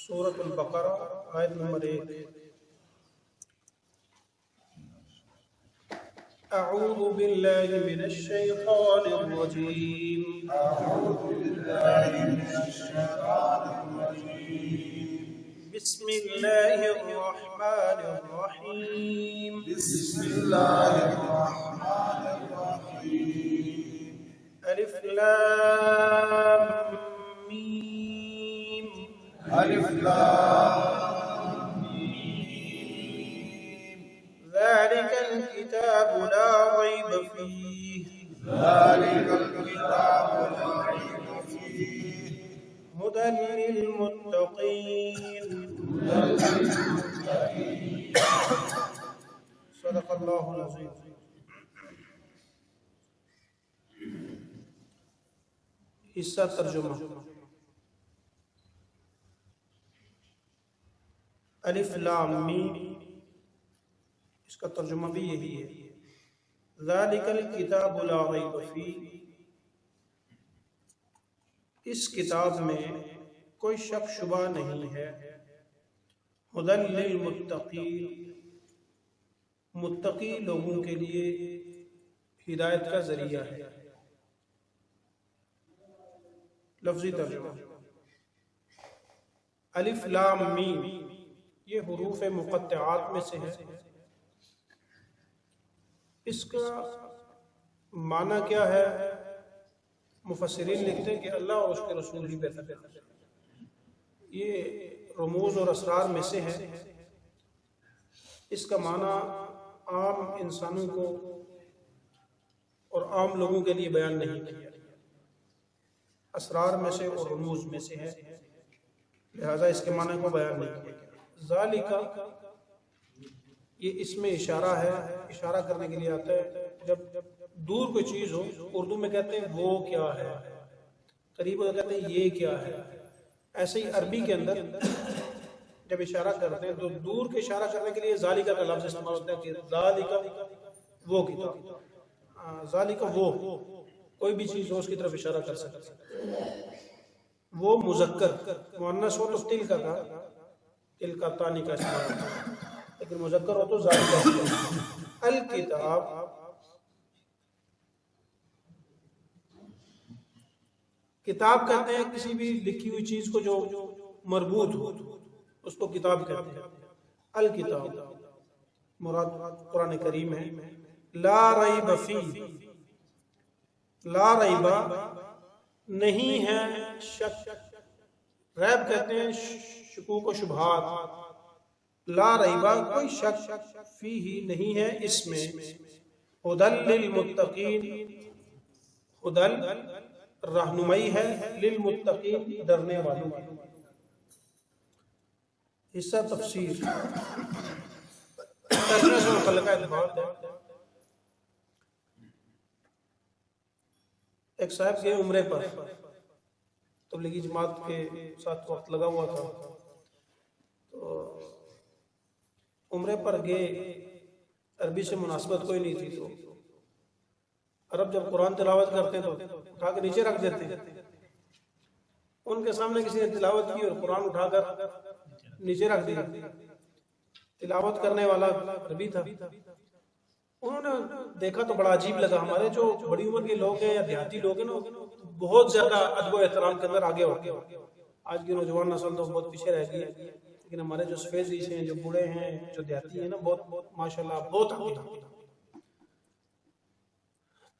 سورۃ البقرہ آیت نمبر 1۔ اعوذ باللہ من الشیطان الرجیم بسم اللہ الرحمن الرحیم الف لام میم ذلك الكتاب لا ريب فيه هدى للمتقين صدق اللہ العظیم۔ حصہ ترجمہ۔ الف لام میم، اس کا ترجمہ بھی یہی ہے۔ ذالک الکتاب لا ریب فیہ، اس کتاب میں کوئی شک شبہ نہیں ہے۔ ھدی للمتقین، متقی لوگوں کے لیے ہدایت کا ذریعہ ہے۔ لفظی ترجمہ۔ الف لام میم یہ حروف مقطعات میں سے ہے۔ اس کا معنی کیا ہے؟ مفسرین لکھتے ہیں کہ اللہ اور اس کے رسول ہی بہتر ہے۔ یہ رموز اور اسرار میں سے ہے۔ اس کا معنی عام انسانوں کو اور عام لوگوں کے لیے بیان نہیں کیا، اسرار میں سے اور رموز میں سے ہے، لہذا اس کے معنی کو بیان نہیں کیا۔ ذالک یہ اس میں اشارہ ہے، اشارہ کرنے کے لیے آتا ہے جب دور کوئی چیز ہو، اردو میں کہتے ہیں وہ کیا ہے، قریب ہو کہتے ہیں یہ کیا ہے۔ ایسے ہی عربی کے اندر جب اشارہ کرتے ہیں تو دور کے اشارہ کرنے کے لیے ذالک کا لفظ استعمال ہوتا ہے کہ ذالک وہ کتاب، ذالک وہ کوئی بھی چیز ہو اس کی طرف اشارہ کر سکتے ہیں۔ وہ مذکر، مؤنث ہو تو تل کا تانی کا استعمال ہوتا ہے، لیکن مذکر ہو تو ذالک کا۔ الکتاب کتاب کہتے ہیں کسی بھی لکھی ہوئی چیز کو جو مربوط ہو اس کو کتاب کہتے ہیں۔ الکتاب مراد قرآن کریم ہے۔ لا ریب فیہ، لا ریب نہیں ہے شک، ریب کہتے ہیں شکوک و شبہات، لا ریب کوئی شک فیہ نہیں ہے اس میں۔ ھدی للمتقین، ھدی رہنمائی ہے، للمتقین ڈرنے والوں کی۔ حصہ تفسیر۔ ترجمہ سے متعلقہ بات ہے۔ ایک صاحب گئے عمرے پر، تبلیغی جماعت کے ساتھ وقت لگا ہوا تھا، تو عمرے پر گئے، عربی سے مناسبت کوئی نہیں تھی، تو عرب جب قرآن تلاوت کرتے ہیں تو اٹھا کے نیچے رکھ دیتے ہیں۔ ان کے سامنے کسی نے تلاوت کی اور قرآن اٹھا کر نیچے رکھ دیا۔ تلاوت کرنے والا عربی تھا، انہوں نے دیکھا تو بڑا عجیب لگا۔ ہمارے جو بڑی عمر کے لوگ ہیں یا دیہاتی لوگ ہیں نا، بہت زیادہ ادب و احترام کے اندر آگے ہوتے ہیں۔ آج کی نوجوان نسل تو بہت پیچھے رہ گئی ہے، لیکن ہمارے جو سفید ریش ہیں، جو بوڑھے ہیں، جو دیہاتی ہیں نا، بہت ماشاءاللہ بہت آگے ہیں۔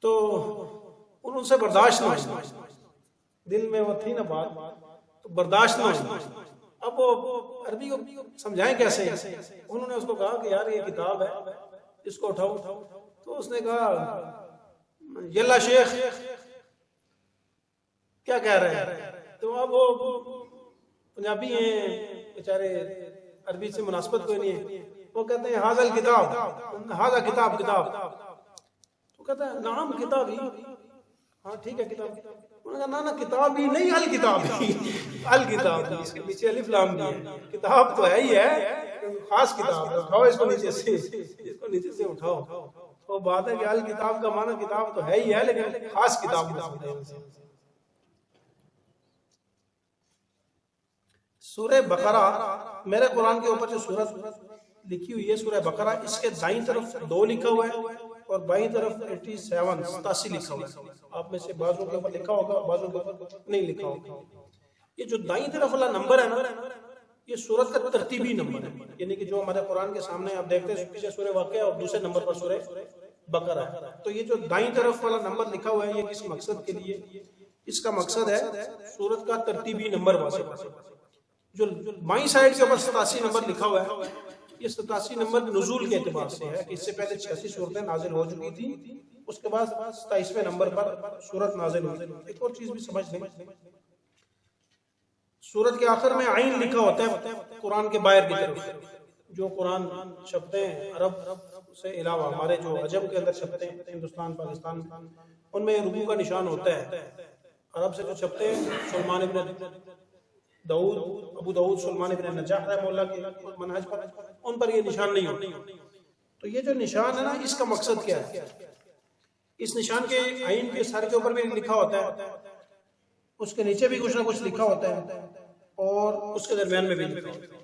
تو ان سے برداشت نہ ہوئی، دل میں وہ تھی نا بات، تو برداشت نہ ہوئی۔ اب وہ عربی کو سمجھائیں کیسے؟ انہوں نے اس کو کہا کہ یار یہ کتاب ہے، اس کو اٹھاؤ۔ تو اس نے کہا یلا شیخ کیا کہہ رہے ہیں؟ تو اب وہ پنجابی ہیں بیچارے، عربی سے مناسبت کوئی نہیں ہے، وہ کہتے ہیں ھذا الکتاب، ھذا کتاب، کتاب۔ تو کہتا ہے نعم کتاب ہی، ہاں ٹھیک ہے کتاب۔ انہوں نے کہا نا کتاب ہی نہیں، الکتاب ہی، الکتاب، اس کے پیچھے الف لام بھی ہے، کتاب تو ہے ہی ہے، خاص کتاب ہے، اٹھاؤ اس کو نیچے سے، اس کو نیچے سے اٹھاؤ۔ وہ بات ہے کہ الکتاب کا معنی کتاب تو ہے ہی ہے، لیکن خاص کتاب سورہ بقرہ میرے قرآن کے اوپر جو سورت لکھی ہوئی ہے سورہ بقرہ، اس کے دائیں طرف 2 لکھا ہوا ہے اور بائیں طرف 87 لکھا ہوا ہے. آپ میں سے بعضوں کے اوپر لکھا ہوگا، بعضوں کے اوپر نہیں لکھا ہوگا. یہ جو دائیں طرف والا نمبر ہے نا، یہ سورت کا ترتیبی نمبر ہے. یعنی کہ جو ہمارے قرآن کے سامنے آپ دیکھتے ہیں پیچھے سورہ واقعہ اور دوسرے نمبر پر سورہ بقرہ ہے. تو یہ جو دائیں طرف والا نمبر لکھا ہوا ہے یہ کس مقصد کے لیے؟ اس کا مقصد ہے سورت کا ترتیبی نمبر واضح کرنا. جو بائیں سائڈ کے اوپر 87 نمبر لکھا ہوا ہے، یہ 87 نمبر نزول کے اعتبار سے ہے کہ اس سے پہلے 86 صورتیں نازل ہو چکی تھی، اس کے بعد 27ویں نمبر پر سورت نازل ہوئی. ایک اور چیز بھی سمجھ لیں، سورت کے آخر میں عین لکھا ہوتا ہے قرآن کے باہر کی طرف. جو قرآن چھپتے ہیں عرب سے علاوہ ہمارے جو عجم کے اندر چھپتے ہیں ہندوستان پاکستان میں، ان میں رکوع کا نشان ہوتا ہے. عرب سے جو چھپتے ہیں سلمان ابن داؤد، ابو داؤد سلمان ابن نجاح رحمہ اللہ کے منہج پر، ان پر یہ نشان نہیں ہوتا. تو یہ جو نشان ہے نا، اس کا مقصد کیا ہے؟ اس نشان کے عین کے سر کے اوپر بھی لکھا ہوتا ہے، اس کے نیچے بھی کچھ نہ کچھ لکھا ہوتا ہے، اور اس کے درمیان میں بھی لکھا ہوتا ہے.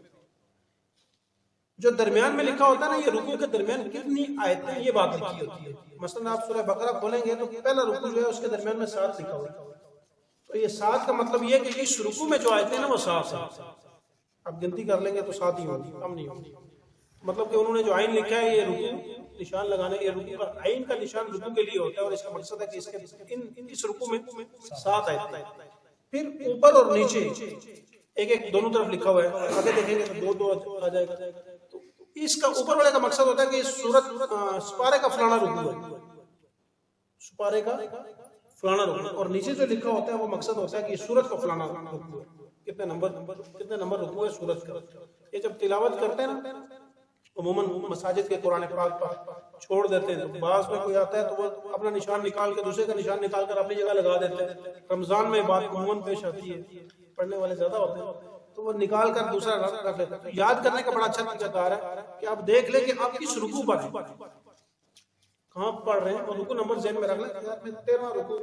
جو درمیان میں لکھا ہوتا ہے نا، یہ رکوع کے درمیان کتنی آیتیں، یہ بات لکھی ہوتی ہے. مثلا آپ سورہ بقرہ کھولیں گے تو پہلا رکوع جو ہے اس کے درمیان میں 7 لکھا ہوتا ہے. تو یہ 7 کا مطلب یہ کہ اس رکوع میں جو آیتیں نا وہ 7 ہیں. آپ گنتی کر لیں گے تو 7 ہی ہوگی، کم نہیں ہوگی. مطلب کہ انہوں نے جو عین لکھا ہے، یہ رکوع نشان لگانے، یہ رکوع کا عین کا نشان رکوع کے لیے ہوتا ہے، اور اس کا مقصد ہے کہ اس رکوع میں 7 آیتیں. پھر اوپر اور نیچے ایک ایک دونوں طرف لکھا ہوا ہے. آگے دیکھیں گے تو 2 آ جائے گا. تو اس کا اوپر والے کا مقصد ہوتا ہے کہ سورت سپارے کا فلانا رکوع ہے، سپارے کا فلانا رکوع. اور نیچے جو لکھا ہوتا ہے وہ مقصد ہوتا ہے کہ یہ سورت کا فلانا رکوع ہے. کتنے نمبر رکوع ہے سورت کا. یہ جب تلاوت کرتے ہیں نا، عموماً مساجد کے قرآن پاک پر چھوڑ دیتے ہیں، تو بعض میں کوئی آتا ہے تو وہ اپنا نشان نکال کے دوسرے کا نشان نکال کر اپنی جگہ لگا دیتے ہیں. رمضان میں بات عموماً پیش آتی ہے، پڑھنے والے زیادہ ہوتے ہیں تو وہ نکال کر دوسرا رکھ لیتے ہیں. تو یاد کرنے کا بڑا اچھا طریقہ کار ہے کہ آپ دیکھ لیں کہ آپ کس رکوع پر ہیں، کہاں پڑھ رہے ہیں، اور رکوع نمبر ذہن میں رکھ لیں. میں 13واں رکوع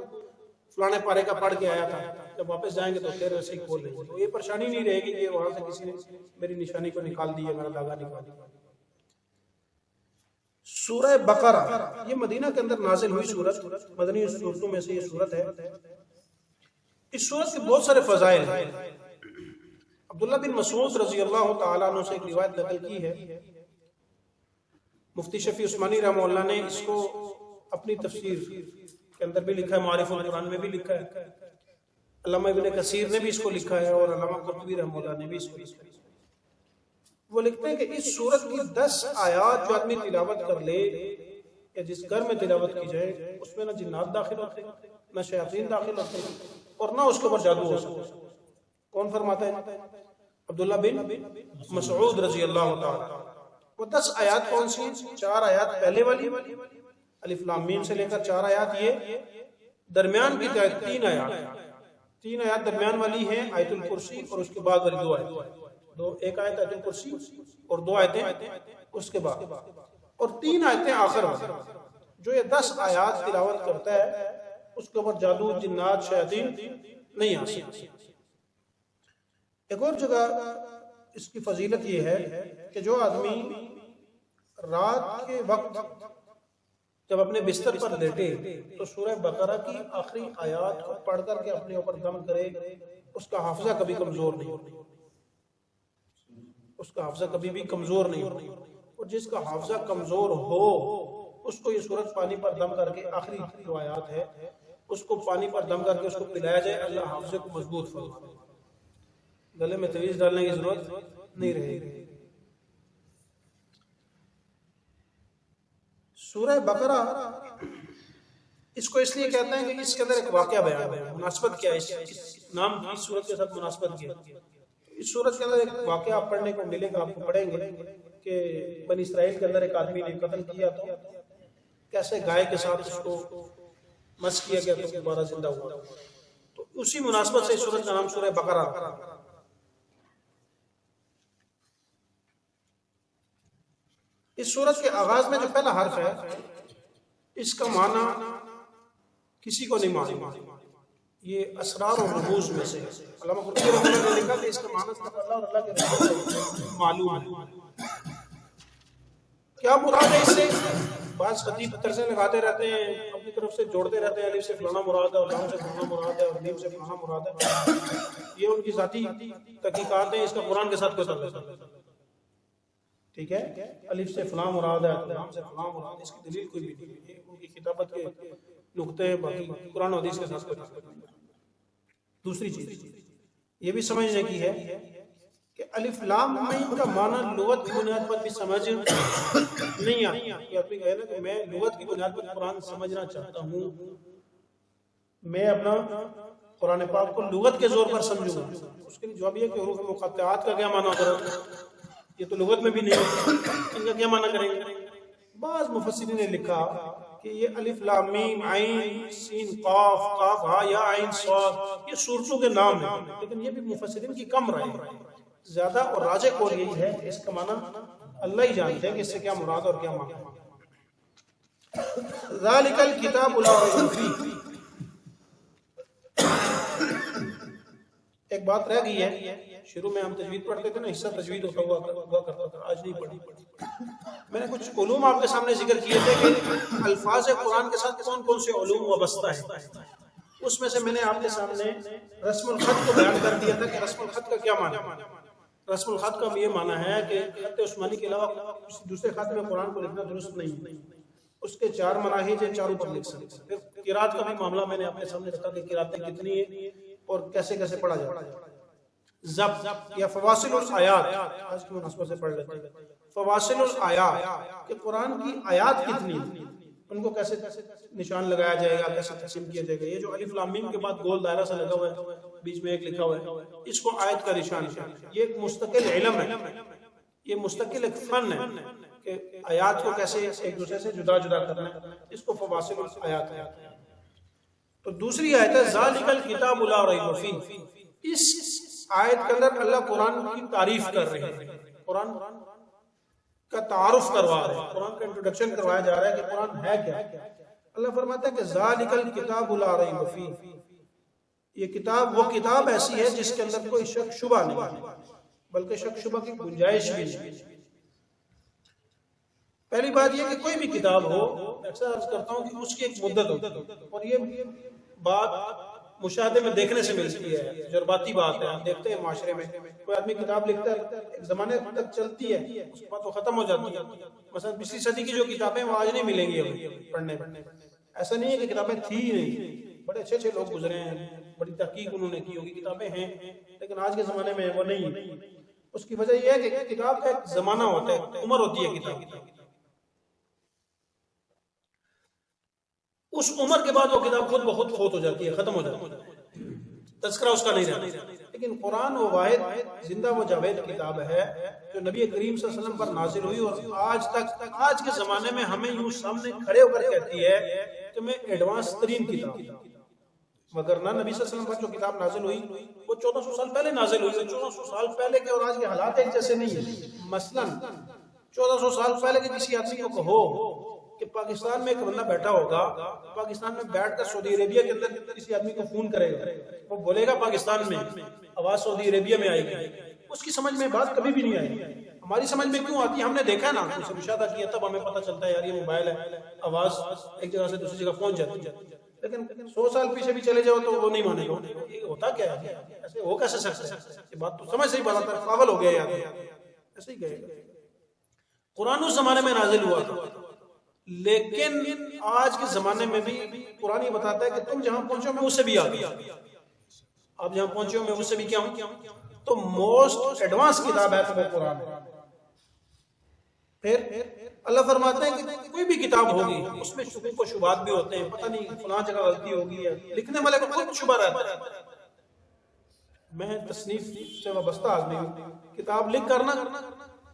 فلانے پارے کا پڑھ کے آیا تھا، جب واپس جائیں گے تو 13 سے ہی کھول لیں گے. تو یہ پریشانی نہیں رہے گی کہ وہاں سے کسی نے میری نشانی کو نکال دی ہے، میرا داغا نکال دیا. سورہ بقرہ یہ مدینہ کے اندر نازل ہوئی سورت، مدنی سورتوں میں سے یہ سورت ہے. اس سورت کے بہت سارے فضائل ہیں. عبداللہ بن مسعود رضی اللہ تعالیٰ عنہ سے ایک روایت نقل کی ہے. مفتی شفیع عثمانی رحمہ اللہ نے اس کو اپنی تفسیر کے اندر بھی لکھا ہے، معارف القرآن میں بھی لکھا ہے، علامہ ابن کثیر نے بھی اس کو لکھا ہے، اور علامہ قرطبی رحمہ اللہ نے بھی اس کو لکھا ہے. وہ لکھتے ہیں کہ اس سورت کی 10 آیات جو آدمی تلاوت کر لے یا جس گھر میں تلاوت کی جائے، اس میں نہ جنات داخل ہوتے، نہ شیاطین داخل ہوتے، اور نہ اس کے اوپر جادو ہو سکتا. کون فرماتا ہے؟ عبداللہ بن مسعود رضی اللہ تعالیٰ. وہ 10 آیات کون سی ہیں؟ 4 آیات پہلے والی الف لام میم سے لے کر 4 آیات، یہ درمیان کی 3 آیات درمیان والی ہیں آیت الکرسی، اور اس کے بعد والی 2 آیات، ایک آیت آیت الکرسی اور 2 آیتیں اس کے بعد، اور 3 آیتیں آخر والی. جو یہ 10 آیات تلاوت کرتا ہے اس کے اوپر جادو، جنات، شیاطین نہیں آ سکتے. ایک اور جگہ اس کی فضیلت یہ ہے کہ جو آدمی رات کے وقت جب اپنے بستر پر لیٹے تو سورہ بقرہ کی آخری آیات کو پڑھ کر کے اپنے اوپر دم کرے، اس کا حافظہ کبھی کمزور نہیں ہوتا، اس کا حافظہ کبھی بھی کمزور نہیں ہوتا. اور جس کا حافظہ کمزور ہو اس کو یہ سورت پانی پر دم کر کے، آخری جو آیات ہے اس کو پانی پر دم کر کے اس کو پلایا جائے، اللہ حافظے کو مضبوط فرمائے. گلے میں تویز ڈالنے کی ضرورت نہیں رہے گی. سورہ بقرہ اس کو اس لیے کہتے ہیں کہ اس کے اندر ایک واقعہ بیان ہے. مناسبت کیا ہے اس نام کی سورت کے ساتھ؟ مناسبت کیا ہے؟ اس سورت کے اندر ایک واقعہ آپ پڑھنے کو ملے گا، آپ کو پڑھیں گے کہ بنی اسرائیل کے اندر ایک آدمی نے قتل کیا تو کیسے گائے کے ساتھ اس کو مس کیا گیا تو دوبارہ زندہ ہوا. تو اسی مناسبت سے اس سورت کا نام سورہ بقرہ. اس سورت کے آغاز میں جو پہلا حرف ہے اس کا معنی کسی کو نہیں معلوم. یہ اسرار اور رموز میں سے علامہ قرطبی رحمۃ اللہ نے لکھا کہ اس کا معنی صرف اللہ اور اللہ کے رسول کو معلوم ہے۔ کیا مراد ہے اس سے؟ بعض خطیب ترجمے لگاتے رہتے ہیں، اپنی طرف سے جوڑتے رہتے ہیں، الف سے فلانا مراد ہے اور لام سے فلانا مراد ہے اور میم سے فلانا مراد ہے۔ یہ ان کی ذاتی تحقیقات ہیں، اس کا قرآن کے ساتھ کوئی تعلق نہیں۔ ٹھیک ہے، الف سے فلاں مراد ہے، لام سے فلاں مراد ہے، اس کی دلیل کوئی بھی نہیں ہے، ان کی کتابت کے نقطے ہیں، باقی قرآن و حدیث کے ساتھ کوئی تعلق نہیں۔ دوسری چیز یہ بھی سمجھنے کی ہے کہ الف لام میم کا معنی لغت کی بنیاد پر بھی سمجھ نہیں آتی۔ یہ آدمی کہے نا کہ میں لغت کی بنیاد پر قرآن سمجھنا چاہتا ہوں، میں اپنا قرآن پاک کو لغت کے زور پر سمجھوں گا، اس کے لیے جواب یہ کہ حروف مقطعات کا کیا معنی ہوگا؟ یہ تو لغت میں بھی نہیں ہے، ان کا کیا معنی کریں گے؟ بعض مفسرین نے لکھا کہ یہ الف لام میم عین سین قاف قاف ہا یا عین صاد یہ سورتوں کے نام ہیں، لیکن یہ بھی مفسرین کی کم رائے ہے۔ زیادہ اور راجح قول یہی ہے کہ اس کا معنی اللہ ہی جانتے ہیں کہ اس سے کیا مراد اور کیا معنی ہے۔ ذالک الکتاب لا ریب فیہ، ایک بات رہ گئی ہے، شروع میں ہم تجوید پڑھتے تھے نا، حصہ تجوید ہوتا ہوا کرتا تھا، آج نہیں پڑھی۔ میں نے کچھ علوم آپ کے سامنے ذکر کیے تھے کہ الفاظ قرآن کے ساتھ کون کون سے علوم وابستہ ہیں، اس میں سے میں نے آپ کے سامنے رسم الخط کو بیان کر دیا تھا کہ رسم الخط کا کیا معنی ہے۔ رسم الخط کا یہ معنی ہے کہ خط عثمانی کے علاوہ کسی دوسرے خط میں قرآن کو لکھنا درست نہیں، اس کے 4 مناہج ہیں، چاروں پر لکھ سکتے ہیں۔ پھر قرات کا بھی معاملہ میں نے آپ کے سامنے رکھا کہ قراتیں کتنی ہیں اور کیسے کیسے پڑھا جاتا ہے۔ ضبط یا فواصل الآیات، آج کی مناسبت سے پڑھ لیتے ہیں، فواصل الآیات کہ قرآن کی آیات کتنی ہیں، ان کو کیسے نشان لگایا جائے گا، کیسے تقسیم کیا جائے گا۔ یہ جو الف لام میم کے بعد گول دائرہ سے لگا ہوا ہے، بیچ میں ایک لکھا ہوا ہے، اس کو آیت کا نشان ہے۔ یہ ایک مستقل علم ہے، یہ مستقل ایک فن ہے کہ آیات کو کیسے ایک دوسرے سے جدا جدا کرنا ہے، اس کو فواصل الآیات ہے۔ تو دوسری آیت ہے ذالک الکتاب لا ریب فیہ، اس آیت کے اندر اللہ قرآن کی تعریف کر رہے ہیں، قرآن کا تعارف کروا رہے ہیں، قرآن کا انٹروڈکشن کروایا جا رہا ہے کہ قرآن ہے کیا۔ اللہ فرماتا ہے کہ ذالک الکتاب لا ریب فیہ، یہ کتاب وہ کتاب ایسی ہے جس کے اندر کوئی شک شبہ نہیں، بلکہ شک شبہ کی گنجائش بھی نہیں۔ پہلی بات یہ کہ کوئی بھی کتاب ہو، اکثر عرض کرتا ہوں کہ اس کی ایک مدت ہوتی ہے، اور یہ بات مشاہدے میں دیکھنے سے ملتی ہے، تجرباتی بات ہے۔ آپ دیکھتے ہیں معاشرے میں کوئی آدمی کتاب لکھتا ہے، ایک زمانے تک چلتی ہے، اس کے بعد وہ ختم ہو جاتی ہے۔ مثلا 20ویں صدی کی جو کتابیں وہ آج نہیں ملیں گی ہمیں پڑھنے میں۔ ایسا نہیں ہے کہ کتابیں تھی ہی نہیں، بڑے اچھے لوگ گزرے ہیں، بڑی تحقیق انہوں نے کی ہوگی، کتابیں ہیں، لیکن آج کے زمانے میں وہ نہیں ہے۔ اس کی وجہ یہ ہے کہ کتاب کا ایک زمانہ ہوتا ہے، عمر ہوتی ہے کتاب کی، اس عمر کے بعد وہ کتاب خود بخود فوت ہو جاتی ہے، ختم ہو جاتی ہے، تذکرہ اس کا نہیں رہتا۔ لیکن قرآن وہ واحد زندہ و جاوید کتاب ہے جو نبی کریم صلی اللہ علیہ وسلم پر نازل ہوئی، اور آج تک آج کے زمانے میں ہمیں یوں سامنے کھڑے ہو کر کہتی ہے کہ میں ایڈوانس ترین کتاب، مگر نہ نبی صلی اللہ علیہ وسلم پر جو کتاب نازل ہوئی وہ 1400 سال پہلے نازل ہوئی، 1400 سال پہلے کے اور آج کے حالات ایک جیسے نہیں ہیں۔ مثلا 1400 سال پہلے کے کسی آدمی کو کہو کہ پاکستان میں ایک بندہ بیٹھا ہوگا، پاکستان میں بیٹھ کر سعودی عربیہ کے اندر کسی آدمی کو فون کرے گا، وہ بولے گا پاکستان میں، آواز سعودی عربیہ میں آئے گی، اس کی سمجھ میں بات کبھی بھی نہیں آئے گی۔ ہماری سمجھ میں کیوں آتی ہے؟ ہم نے دیکھا ہے نا، اسے مشاہدہ کیا، تب ہمیں پتہ چلتا ہے یار یہ موبائل ہے، آواز ایک جگہ سے دوسری جگہ پہنچ جاتی ہے۔ لیکن 100 سال پیچھے بھی چلے جاؤ تو وہ نہیں مانے گا، یہ ہوتا کیا ہے، ایسے ہو کیسے سکتا ہے؟ یہ بات تو سمجھ سے ہی بات ہے، پاگل ہو گیا یار، ایسے ہی کہے گا۔ قرآن اس زمانے میں نازل ہوا تھا، لیکن آج کے زمانے میں بھی قرآن یہ بتاتا ہے کہ تم جہاں پہنچے ہو میں اس سے بھی آگے، آپ جہاں پہنچے ہو میں اس سے بھی کیا ہوں، تو موسٹ ایڈوانس کتاب ہے وہ قرآن۔ پھر اللہ فرماتا ہے کہ کوئی بھی کتاب ہوگی اس میں شبہ و شبہات بھی ہوتے ہیں، پتہ نہیں فلاں جگہ غلطی ہوگی ہے، لکھنے والے کو خود شبہ رہتا ہے۔ میں تصنیف سے وابستہ آدمی ہوں، کتاب لکھ کرنا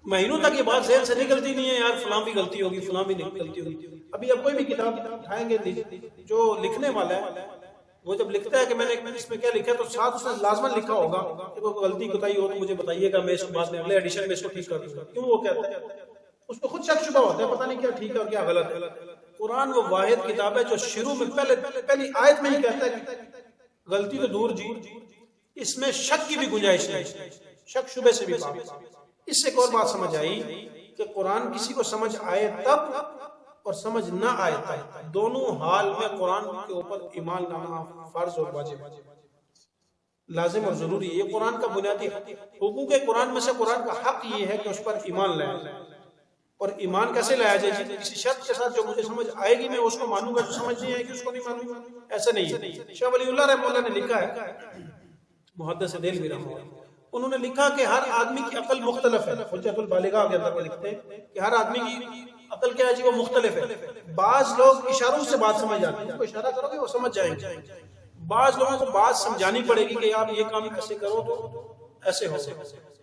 مہینوں تک یہ بات ذہن سے نکلتی نہیں ہے یار فلاں بھی غلطی ہوگی، فلاں بھی غلطی ہوگی۔ ابھی اب کوئی بھی کتاب اٹھائیں گے، جو لکھنے والا ہے وہ جب لکھتا ہے کہ میں نے اس میں کیا لکھا ہے تو ساتھ اس نے لازماً لکھا ہوگا کہ کوئی غلطی کوتاہی ہو تو مجھے بتائیے گا، میں اس کو بعد میں اگلے ایڈیشن میں اس کو ٹھیک کر دوں گا۔ کیوں وہ کہتا ہے؟ اس کو خود شک شبہ ہوتا ہے، پتہ نہیں کیا ٹھیک ہے اور کیا غلط ہے۔ قرآن وہ واحد کتاب ہے جو شروع میں پہلی آیت میں ہی کہتا ہے کہ غلطی تو دور جی، اس میں شک کی بھی گنجائش نہیں، شک شبے سے بھی پاک۔ اس سے ایک اور بات سمجھ آئی کہ قرآن کسی کو سمجھ آئے تب اور سمجھ نہ آئے تب، دونوں حال میں قرآن کے اوپر ایمان لانا فرض اور واجب، لازم اور ضروری ہے۔ یہ قرآن کا بنیادی حقوق قرآن میں سے قرآن کا حق یہ ہے کہ اس پر ایمان لائے۔ اور ایمان کیسے لایا جائے؟ کسی شرط کے ساتھ جو مجھے سمجھ آئے گی میں اس کو مانوں گا، جو سمجھ نہیں آئے گی اس کو نہیں مانوں گا، ایسا نہیں ہے۔ شاہ ولی اللہ رحمہ اللہ نے لکھا ہے، محدث دہلوی رحمہ اللہ، انہوں نے لکھا کہ ہر آدمی کی عقل مختلف ہے۔ حجت البالغہ کے اندر وہ لکھتے ہیں کہ ہر آدمی کی عقل کیا ہے جی، وہ مختلف ہے۔ بعض لوگ اشاروں سے بات سمجھ جاتے ہیں، ان کو اشارہ کرو گے وہ سمجھ جائیں گے۔ بعض لوگوں کو بات سمجھانی پڑے گی کہ آپ یہ کام ایسے کرو تو ایسے ہو،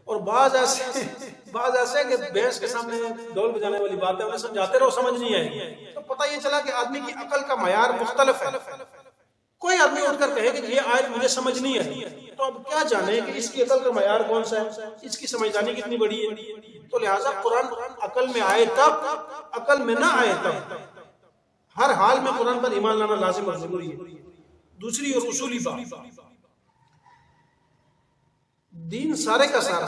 اور بعض ایسے کہ بھینس کے سامنے ڈول بجانے والی بات ہے، انہیں سمجھاتے رہو سمجھ نہیں آئے گی۔ تو پتہ یہ چلا کہ آدمی کی عقل کا معیار مختلف ہے۔ کوئی آدمی اٹھ کر کہے کہ یہ آیت مجھے سمجھ نہیں آئی، تو اب کیا جانے کہ اس کی عقل کا معیار کون سا ہے، اس کی سمجھدانی کتنی بڑی ہے۔ تو لہٰذا قرآن عقل میں آئے تب، عقل میں نہ آئے تب، ہر حال میں قرآن پر ایمان لانا لازم اور ضروری ہے۔ دوسری اور اصولی بات، دین سارے کا سارا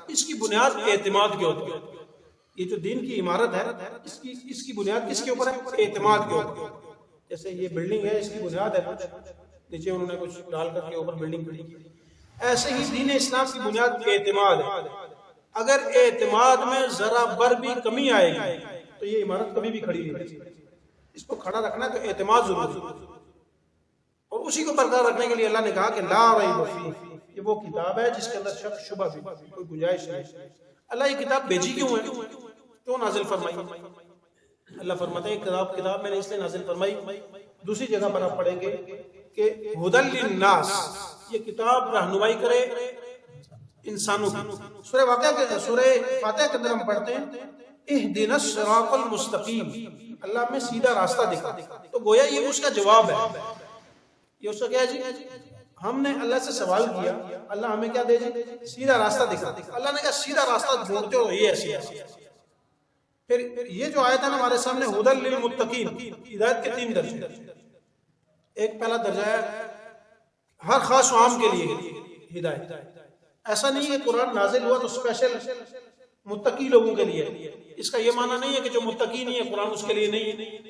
اس کی بنیاد اعتماد کے اوپر ہے۔ یہ جو دین کی عمارت ہے اس کی بنیاد کس کے اوپر ہے؟ اعتماد کے اوپر۔ جیسے یہ بلڈنگ ہے، اس کی بنیاد ہے کچھ، نیچے انہوں نے کچھ ڈال کر کے اوپر بلڈنگ کھڑی کی، ایسے ہی دین اسلام کی بنیاد اعتماد ہے۔ اگر اعتماد میں ذرا بر بھی کمی آئے گی تو یہ عمارت کبھی بھی کھڑی نہیں۔ اس کو کھڑا رکھنا ہے تو اعتماد ضروری ہے، اور اسی کو برقرار رکھنے کے لیے اللہ نے کہا کہ لا ریب فیہ، یہ وہ کتاب ہے جس کے اندر شک شبہ بھی کوئی گنجائش نہیں۔ اللہ یہ کتاب بھیجی کیوں ہے، کیوں نازل فرمائی؟ اللہ فرماتے ہیں کتاب میں نے اس لیے نازل فرمائی۔ دوسری جگہ پر آپ پڑھیں گے کہ ھدی للناس، یہ کتاب رہنمائی کرے انسانوں کی۔ سورہ فاتحہ کے اندر ہم پڑھتے ہیں اہدنا الصراط المستقیم، اللہ ہمیں سیدھا راستہ دکھا۔ تو گویا یہ اس کا جواب ہے، یہ اس کا کیا ہے جی؟ ہم نے اللہ سے سوال کیا، اللہ ہمیں کیا دے جی؟ سیدھا راستہ دکھا۔ اللہ نے کہا سیدھا راستہ ڈھونڈتے ہو یہ ایسی ہے۔ پھر یہ جو آیت ہے ہمارے سامنے ھدی للمتقین، ہدایت کے 3 درجے۔ ایک پہلا درجہ ہے ہر خاص و عام کے لیے ہدایت۔ ایسا نہیں ہے قرآن نازل ہوا تو اسپیشل متقی لوگوں کے لیے، اس کا یہ معنی نہیں ہے کہ جو متقی نہیں ہے قرآن اس کے لیے نہیں ہے۔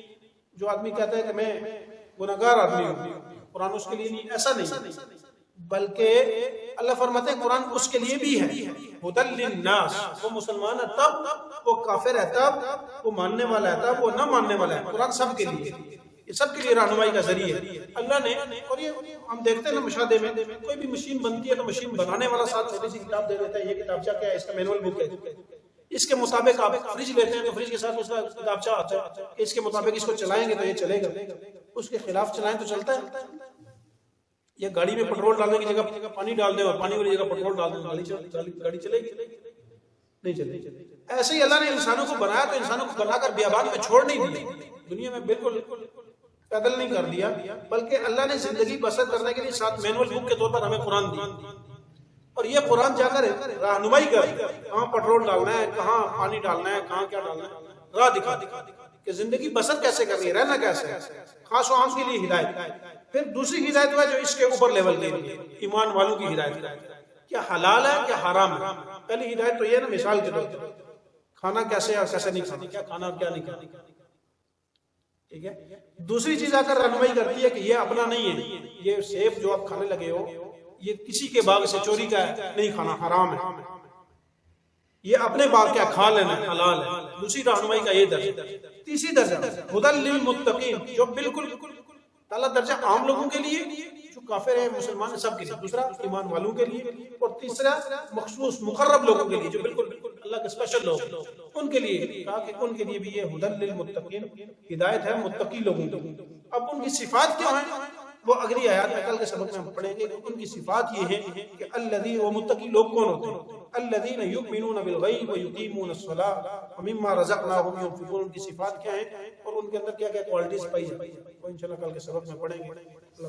جو آدمی کہتا ہے کہ میں گناہگار آدمی ہوں قرآن اس کے لیے نہیں، ایسا نہیں، بلکہ اللہ فرماتے ہیں قرآن اس کے لیے بھی ہے۔ ھدی للناس، وہ مسلمان ہے تب، وہ کافر ہے تب، وہ ماننے والا ہے تب، وہ نہ ماننے والا ہے، قرآن سب کے لیے، یہ سب کے لیے رہنمائی کا ذریعہ ہے اللہ نے۔ اور یہ ہم دیکھتے ہیں نا مشاہدے میں، کوئی بھی مشین بنتی ہے تو مشین بنانے والا ساتھ چھوٹی سی کتاب دے دیتا ہے، یہ کتابچہ کیا ہے، اس کا مینول بک ہے، اس کے مطابق آپ فریج لیتے ہیں تو فریج کے ساتھ اس کا کتابچہ آتا ہے کہ اس کے مطابق اس کو چلائیں گے تو یہ چلے گا، اس کے خلاف چلائیں تو چلتا ہے۔ یا گاڑی میں پٹرول ڈالنے کی جگہ پانی ڈال دیں اور پانی والی جگہ پٹرول ڈال دیں، گاڑی چلے گی؟ نہیں چلے گی۔ ایسے ہی اللہ نے انسانوں کو بنایا تو انسانوں کو بنا کر بیابان میں چھوڑ نہیں دی، دنیا میں بالکل پیدل نہیں کر دیا، بلکہ اللہ نے زندگی بسر کرنے کے لیے ساتھ مینول بک کے طور پر ہمیں قرآن دی، اور یہ قرآن جا کر رہنمائی کر کہاں پٹرول ڈالنا ہے، کہاں پانی ڈالنا ہے، کہاں کیا ڈالنا ہے، راہ دکھا کہ زندگی بسر کیسے کرنی ہے، رہنا کیسے ہے، خاص و عام کے لیے ہدایت۔ پھر دوسری ہدایت ہے جو اس کے اوپر لیول کی ایمان والوں کی ہدایت، کیا حلال ہے کیا حرام ہے۔ پہلی ہدایت تو یہ ہے نا، مثال کے طور پر کھانا کیسے اور کیسے نہیں کھانا، کیا کھانا اور کیا نہیں کھانا، ٹھیک ہے۔ دوسری چیز آ کر رہنمائی کرتی ہے کہ یہ اپنا نہیں ہے، یہ سیب جو آپ کھانے لگے ہو یہ کسی کے باغ سے چوری کا ہے، نہیں کھانا، حرام ہے۔ یہ اپنے باغ کیا کھا لینا حلال ہے۔ دوسری رہنمائی کا یہ درجہ۔ تیسری درجہ ھدی للمتقین، جو بالکل پہلا درجہ عام لوگوں کے لیے جو کافر ہیں مسلمان سب کے لیے، دوسرا ایمان والوں کے لیے، اور تیسرا مخصوص مقرب لوگوں کے لیے جو بالکل اللہ کے اسپیشل لوگ ان کے لیے، کہا کہ ان کے لیے بھی یہ ھدی للمتقین ہدایت ہے متقی لوگوں کی۔ اب ان کی صفات کیا ہیں وہ اگلی آیات میں کل کے سبق میں ہم پڑھیں گے۔ ان کی صفات یہ ہیں کہ الذین، وہ متقی لوگ کون ہوتے ہیں؟ الذین یؤمنون بالغیب ویقیمون الصلاۃ ومما رزقناہم ينفقون۔ ان کی صفات کیا ہیں اور ان کے اندر کیا کیا کوالٹیز پائی جاتی ہیں، وہ انشاءاللہ کل کے سبق میں پڑھیں گے۔